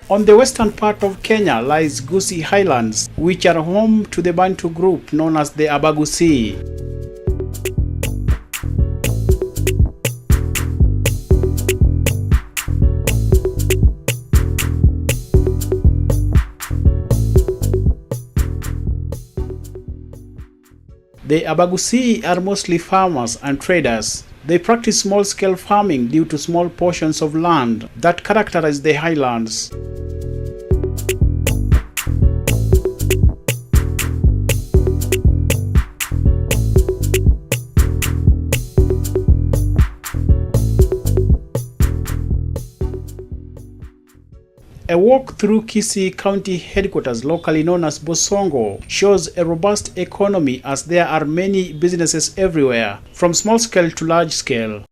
On the western part of Kenya lies Gusii Highlands, which are home to the Bantu group known as the Abagusii. The Abagusii are mostly farmers and traders. They practice small-scale farming due to small portions of land that characterize the highlands. A walk through Kisii County headquarters, locally known as Bosongo, shows a robust economy as there are many businesses everywhere, from small scale to large scale.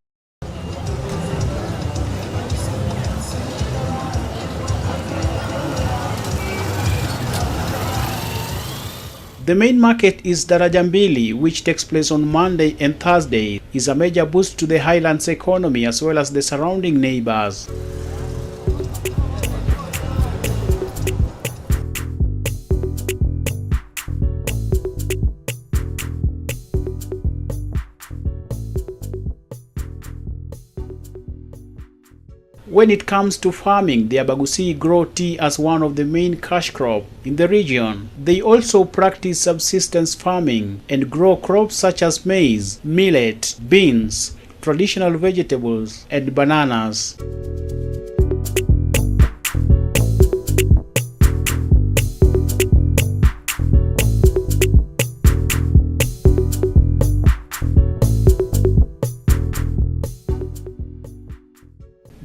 The main market is Darajambili, which takes place on Monday and Thursday, is a major boost to the highlands economy as well as the surrounding neighbors. When it comes to farming, the Abagusii grow tea as one of the main cash crops in the region. They also practice subsistence farming and grow crops such as maize, millet, beans, traditional vegetables, and bananas.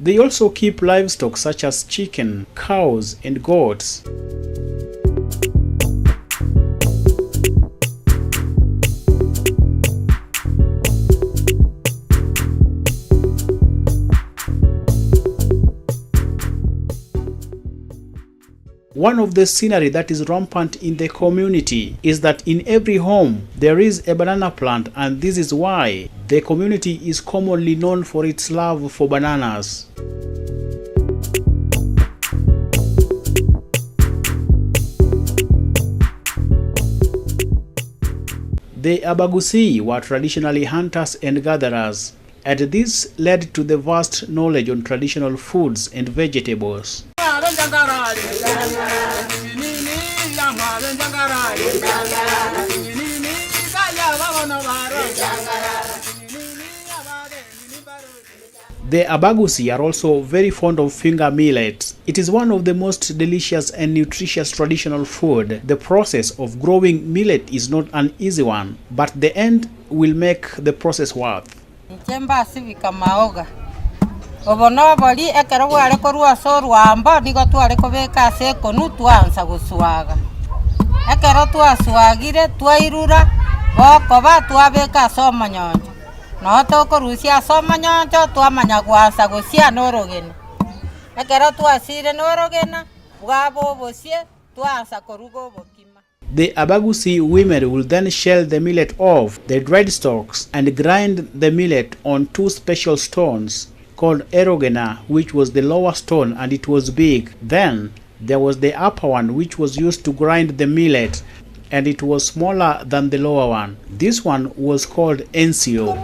They also keep livestock such as chicken, cows, and goats. One of the scenery that is rampant in the community is that in every home there is a banana plant, and this is why the community is commonly known for its love for bananas. The Abagusii were traditionally hunters and gatherers, and this led to the vast knowledge on traditional foods and vegetables. The Abagusii are also very fond of finger millet. It is one of the most delicious and nutritious traditional food. The process of growing millet is not an easy one, but the end will make the process worth. Obono bali ekero bware korwa sorwamba nigo tware kobeka seko nutwansa guswaga ekero twaswagire twairura bokoba twabeka somanyonjo no tokorusia somanyonjo twamanya gwansa gusia norogene ekero twasire norogena bwabo bosie twansa korugo bokima. The Abagusii women will then shell the millet off the dried stalks and grind the millet on two special stones called erogena, which was the lower stone and it was big. Then there was the upper one, which was used to grind the millet, and it was smaller than the lower one. This one was called ensio.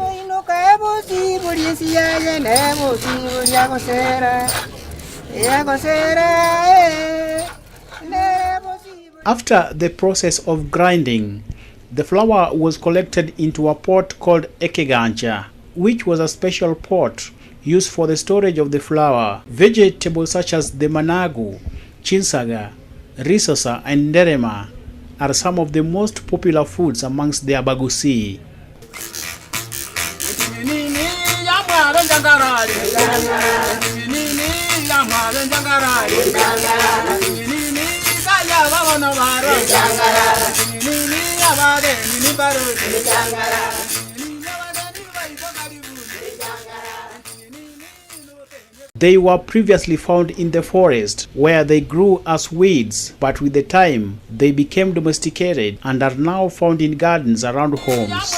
After the process of grinding, the flour was collected into a pot called ekegancha, which was a special pot used for the storage of the flour. Vegetables such as the managu, chinsaga, risosa, and nderema are some of the most popular foods amongst the Abagusii. They were previously found in the forest where they grew as weeds, but with the time they became domesticated and are now found in gardens around homes.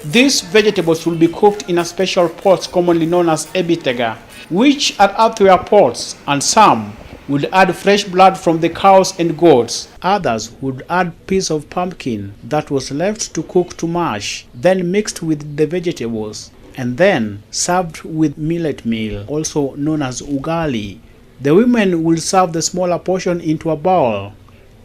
These vegetables will be cooked in a special pots commonly known as ebitega, which are earthenware pots, and some would add fresh blood from the cows and goats. Others would add piece of pumpkin that was left to cook to mash, then mixed with the vegetables, and then served with millet meal, also known as ugali. The women will serve the smaller portion into a bowl,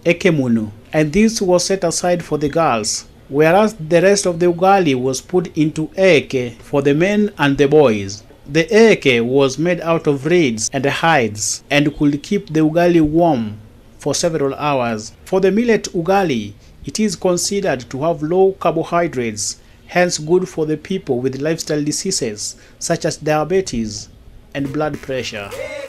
ekemunu, and this was set aside for the girls, whereas the rest of the ugali was put into eke for the men and the boys. The eke was made out of reeds and hides and could keep the ugali warm for several hours. For the millet ugali, it is considered to have low carbohydrates, hence good for the people with lifestyle diseases such as diabetes and blood pressure. Yeah.